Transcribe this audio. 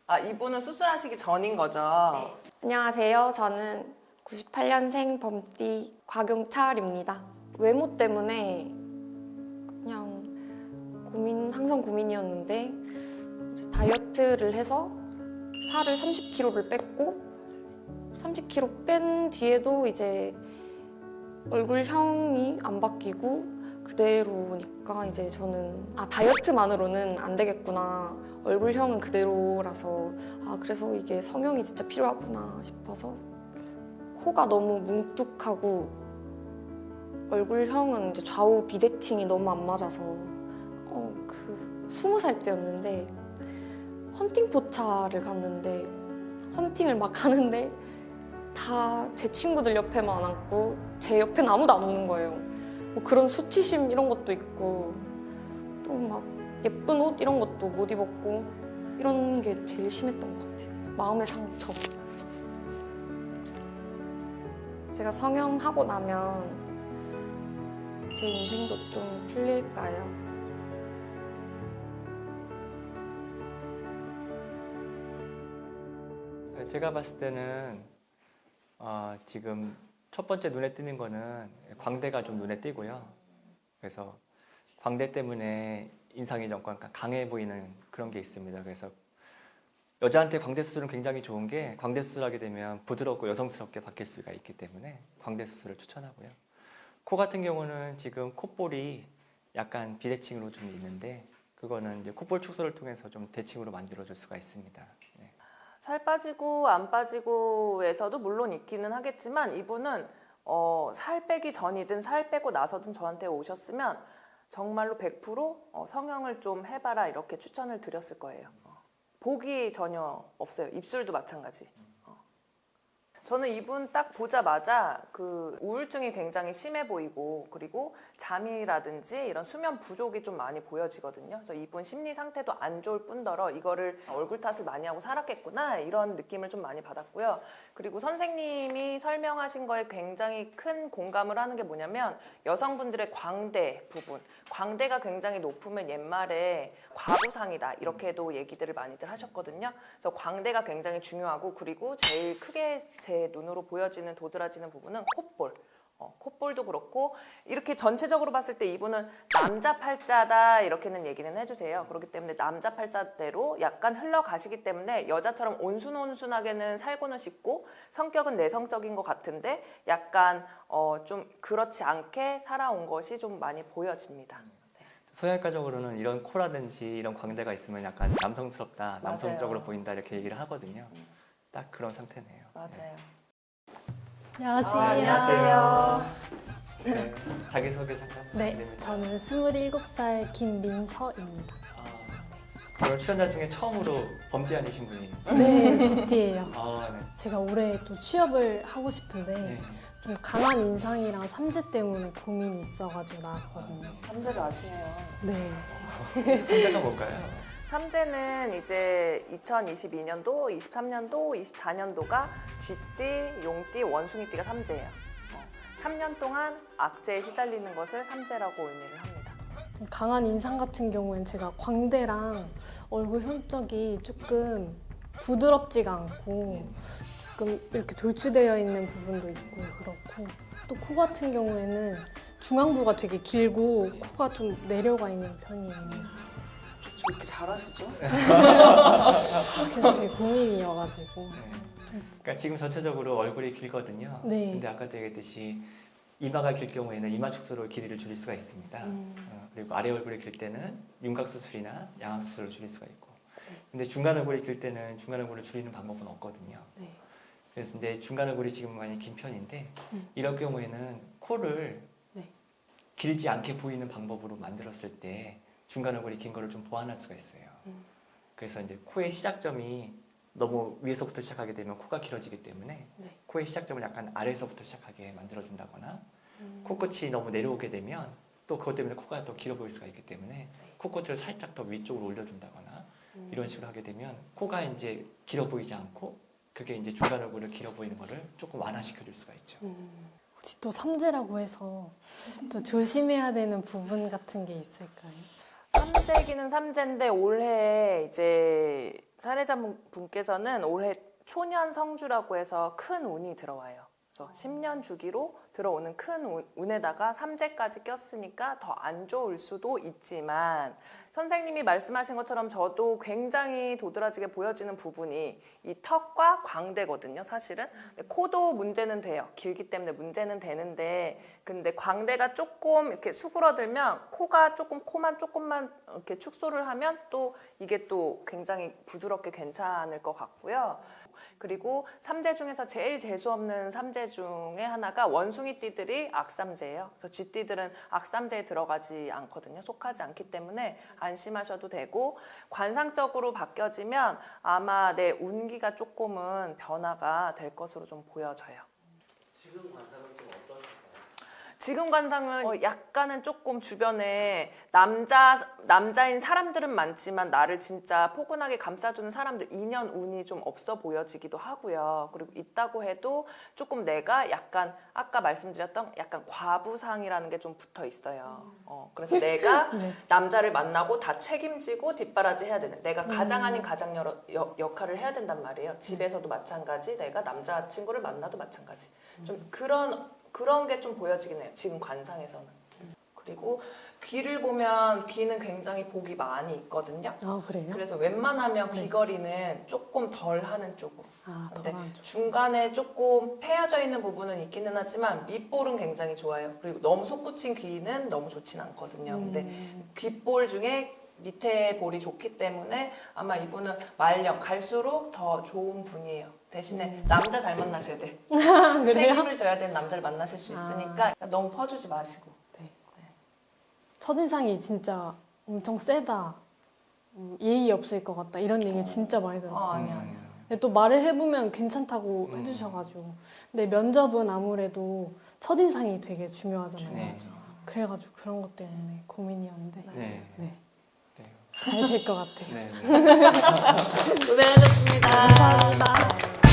아, 이분은 수술하시기 전인 거죠? 네. 안녕하세요. 저는 98년생 범띠 곽용찰입니다. 외모 때문에 그냥 항상 고민이었는데 이제 다이어트를 해서 살을 30kg를 뺐고 30kg 뺀 뒤에도 이제 얼굴형이 안 바뀌고 그대로니까 이제 저는 다이어트만으로는 안 되겠구나. 얼굴형은 그대로라서 그래서 이게 성형이 진짜 필요하구나 싶어서 코가 너무 뭉툭하고 얼굴형은 이제 좌우 비대칭이 너무 안 맞아서 20살 때였는데 헌팅 포차를 갔는데 헌팅을 막 하는데 다 제 친구들 옆에만 앉고 제 옆엔 아무도 안 오는 거예요. 뭐 그런 수치심 이런 것도 있고 또 막 예쁜 옷 이런 것도 못 입었고 이런 게 제일 심했던 것 같아요. 마음의 상처. 제가 성형하고 나면 제 인생도 좀 풀릴까요? 제가 봤을 때는 지금 첫 번째 눈에 띄는 거는 광대가 좀 눈에 띄고요. 그래서 광대 때문에 인상이 좀 강해 보이는 그런 게 있습니다. 그래서 여자한테 광대 수술은 굉장히 좋은 게 광대 수술하게 되면 부드럽고 여성스럽게 바뀔 수가 있기 때문에 광대 수술을 추천하고요. 코 같은 경우는 지금 콧볼이 약간 비대칭으로 좀 있는데 그거는 이제 콧볼 축소를 통해서 좀 대칭으로 만들어줄 수가 있습니다. 네. 살 빠지고 안 빠지고에서도 물론 있기는 하겠지만 이분은 살 빼기 전이든 살 빼고 나서든 저한테 오셨으면 정말로 100% 성형을 좀 해봐라 이렇게 추천을 드렸을 거예요. 복이 전혀 없어요. 입술도 마찬가지. 저는 이분 딱 보자마자 그 우울증이 굉장히 심해 보이고 그리고 잠이라든지 이런 수면 부족이 좀 많이 보여지거든요. 그래서 이분 심리 상태도 안 좋을 뿐더러 이거를 얼굴 탓을 많이 하고 살았겠구나 이런 느낌을 좀 많이 받았고요. 그리고 선생님이 설명하신 거에 굉장히 큰 공감을 하는 게 뭐냐면 여성분들의 광대 부분, 광대가 굉장히 높으면 옛말에 과부상이다 이렇게도 얘기들을 많이들 하셨거든요. 그래서 광대가 굉장히 중요하고 그리고 제일 크게 제 눈으로 보여지는 도드라지는 부분은 콧볼. 콧볼도 그렇고 이렇게 전체적으로 봤을 때 이분은 남자 팔자다 이렇게는 얘기는 해주세요. 그렇기 때문에 남자 팔자대로 약간 흘러가시기 때문에 여자처럼 온순하게는 살고는 싶고 성격은 내성적인 것 같은데 약간 좀 그렇지 않게 살아온 것이 좀 많이 보여집니다. 성형외과적으로는 이런 코라든지 이런 광대가 있으면 약간 남성스럽다, 남성적으로 보인다 이렇게 얘기를 하거든요. 딱 그런 상태네요. 맞아요. 안녕하세요. 안녕하세요. 네, 자기소개 잠깐 네, 부탁드립니다. 저는 27살 김민서입니다. 오늘 출연자 중에 처음으로 범띠 아니신 분이 네, GT예요. 네. 제가 올해 또 취업을 하고 싶은데 네. 좀 강한 인상이랑 삼재 때문에 고민이 있어가지고 나왔거든요. 삼재를 아시네요. 네. 상대가 뭘까요? 삼재는 이제 2022년도, 23년도, 24년도가 쥐띠, 용띠, 원숭이띠가 삼재예요. 3년 동안 악재에 시달리는 것을 삼재라고 의미를 합니다. 강한 인상 같은 경우엔 제가 광대랑 얼굴 현적이 조금 부드럽지가 않고 조금 이렇게 돌출되어 있는 부분도 있고 그렇고 또 코 같은 경우에는 중앙부가 되게 길고 코가 좀 내려가 있는 편이에요. 이렇게 잘하시죠? 그래서 되게 고민이어가지고. 그러니까 지금 전체적으로 얼굴이 길거든요. 네. 근데 아까도 얘기했듯이 이마가 길 경우에는 이마 축소로 길이를 줄일 수가 있습니다. 그리고 아래 얼굴이 길 때는 윤곽 수술이나 양악 수술을 줄일 수가 있고. 근데 중간 얼굴이 길 때는 중간 얼굴을 줄이는 방법은 없거든요. 네. 그래서 근데 중간 얼굴이 지금 많이 긴 편인데 이런 경우에는 코를 네. 길지 않게 보이는 방법으로 만들었을 때 중간 얼굴이 긴 거를 좀 보완할 수가 있어요. 그래서 이제 코의 시작점이 너무 위에서부터 시작하게 되면 코가 길어지기 때문에 네. 코의 시작점을 약간 아래에서부터 시작하게 만들어준다거나 코끝이 너무 내려오게 되면 또 그것 때문에 코가 더 길어 보일 수가 있기 때문에 코끝을 살짝 더 위쪽으로 올려준다거나 이런 식으로 하게 되면 코가 이제 길어 보이지 않고 그게 이제 중간 얼굴을 길어 보이는 거를 조금 완화시켜 줄 수가 있죠. 혹시 또 삼재라고 해서 또 조심해야 되는 부분 같은 게 있을까요? 삼재기는 삼재인데 올해 이제 사례자분께서는 올해 초년 성주라고 해서 큰 운이 들어와요. 그래서 10년 주기로 들어오는 큰 운에다가 삼재까지 꼈으니까 더 안 좋을 수도 있지만 선생님이 말씀하신 것처럼 저도 굉장히 도드라지게 보여지는 부분이 이 턱과 광대거든요, 사실은. 근데 코도 문제는 돼요. 길기 때문에 문제는 되는데 근데 광대가 조금 이렇게 수그러들면 코만 조금만 이렇게 축소를 하면 또 이게 또 굉장히 부드럽게 괜찮을 것 같고요. 그리고 삼재 중에서 제일 재수없는 삼재 중에 하나가 원숭이띠들이 악삼재예요. 그래서 쥐띠들은 악삼재에 들어가지 않거든요. 속하지 않기 때문에 안심하셔도 되고 관상적으로 바뀌어지면 아마 내 운기가 조금은 변화가 될 것으로 좀 보여져요. 지금 관상은 좀 어떠실까요? 지금 관상은 약간은 조금 주변에 남자인 사람들은 많지만 나를 진짜 포근하게 감싸주는 사람들 인연 운이 좀 없어 보여지기도 하고요. 그리고 있다고 해도 조금 내가 약간 아까 말씀드렸던 약간 과부상이라는 게 좀 붙어 있어요. 그래서 내가 네. 남자를 만나고 다 책임지고 뒷바라지 해야 되는 내가 가장 아닌 가장 역할을 해야 된단 말이에요. 집에서도 마찬가지 내가 남자친구를 만나도 마찬가지. 좀 그런 게 좀 보여지긴 해요. 지금 관상에서는. 그리고 귀를 보면 귀는 굉장히 복이 많이 있거든요. 아 그래요? 그래서 웬만하면 귀걸이는 조금 덜 하는 쪽으로. 아 근데 덜한 쪽. 중간에 조금 패여져 있는 부분은 있기는 하지만 밑볼은 굉장히 좋아요. 그리고 너무 솟구친 귀는 너무 좋진 않거든요. 근데 귓볼 중에 밑에 볼이 좋기 때문에 아마 이분은 말년 갈수록 더 좋은 분이에요. 대신에 남자 잘 만나셔야 돼. 그래요? 책임을 져야 되는 남자를 만나실 수 있으니까 너무 퍼주지 마시고. 첫인상이 진짜 엄청 세다. 예의 없을 것 같다. 이런 얘기 진짜 많이 들어요. 아니야. 근데 또 말을 해보면 괜찮다고 해주셔가지고. 근데 면접은 아무래도 첫인상이 되게 중요하잖아요. 네. 그래가지고 그런 것 때문에 고민이었는데. 네. 네. 네. 잘 될 것 같아요. 네. 고생하셨습니다. 감사합니다.